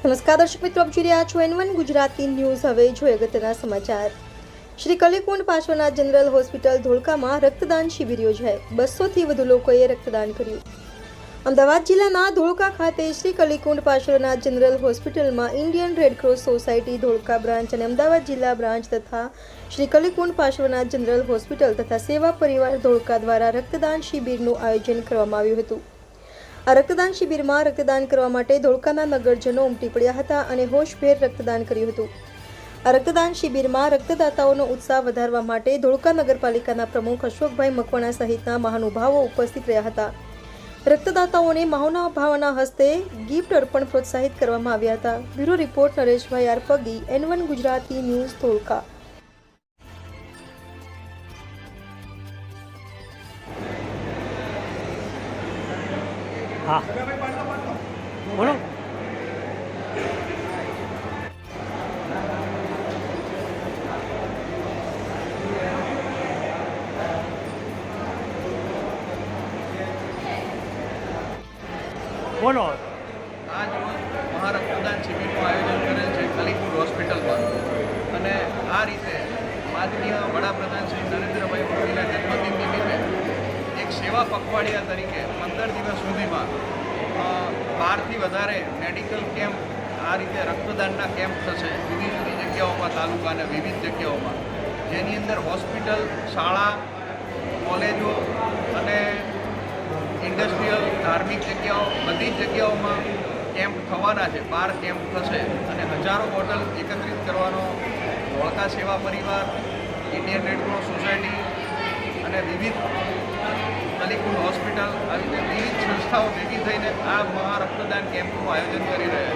નમસ્કાર દર્શક મિત્રો, આપ જોઈ રહ્યા છો N1 ગુજરાતી ન્યૂઝ। હવે જોઈએ અગત્યના સમાચાર। શ્રી કલીકુંડ પાર્શ્વનાથ જનરલ હોસ્પિટલ ધોળકામાં રક્તદાન શિબિર યોજાઈ 200થી વધુ લોકોએ રક્તદાન કર્યું। અમદાવાદ જિલ્લાના ધોળકા ખાતે શ્રી કલીકુંડ પાર્શ્વનાથ જનરલ હોસ્પિટલમાં Indian red cross society Dholka branch અને અમદાવાદ જિલ્લા બ્રાન્ચ તથા શ્રી કલીકુંડ પાર્શ્વનાથ જનરલ હોસ્પિટલ તથા સેવા પરિવાર ધોળકા દ્વારા રક્તદાન શિબિરનું આયોજન કરવામાં આવ્યું હતું। આ રક્તદાન શિબિરમાં રક્તદાન કરવા માટે ધોળકાના નગરજનો ઉમટી પડ્યા હતા અને હોશભેર રક્તદાન કર્યું હતું। આ રક્તદાન શિબિરમાં રક્તદાતાઓનો ઉત્સાહ વધારવા માટે ધોળકા નગરપાલિકાના પ્રમુખ અશોકભાઈ મકવાણા સહિતના મહાનુભાવો ઉપસ્થિત રહ્યા હતા। રક્તદાતાઓને મહાનુભાવોના હસ્તે ગિફ્ટ અર્પણ પ્રોત્સાહિત કરવામાં આવ્યા હતા। Bureau report Nareshbhai Arpagi, N1 Gujarati news, Dholka. हाँ बोलो। बोलो। आज महारक्तदान शिबिरનું આયોજન કરેલ છે કલીકુંડ હોસ્પિટલમાં અને આ રીતે માનનીય વડાપ્રધાન શ્રી નરેન્દ્રભાઈ મોદીના જન્મદિન નિમિત્તે એક સેવા પખવાડિયા તરીકે 15 દિવસ સુધીમાં 12થી વધારે મેડિકલ કેમ્પ આ રીતે રક્તદાનના કેમ્પ થશે જુદી જુદી જગ્યાઓમાં, તાલુકા અને વિવિધ જગ્યાઓમાં, જેની અંદર હોસ્પિટલ, શાળા, કોલેજો અને ઇન્ડસ્ટ્રીયલ, ધાર્મિક જગ્યાઓ, બધી જ જગ્યાઓમાં કેમ્પ થવાના છે। 12 કેમ્પ થશે અને હજારો બોટલ એકત્રિત કરવાનો ધોળકા સેવા પરિવાર, ઇન્ડિયન રેડ ક્રોસ સોસાયટી અને વિવિધ કલીકુંડ હોસ્પિટલ આવી રીતે વિવિધ સંસ્થાઓ ભેગી થઈને આ મહારક્તદાન કેમ્પનું આયોજન કરી રહ્યા છે।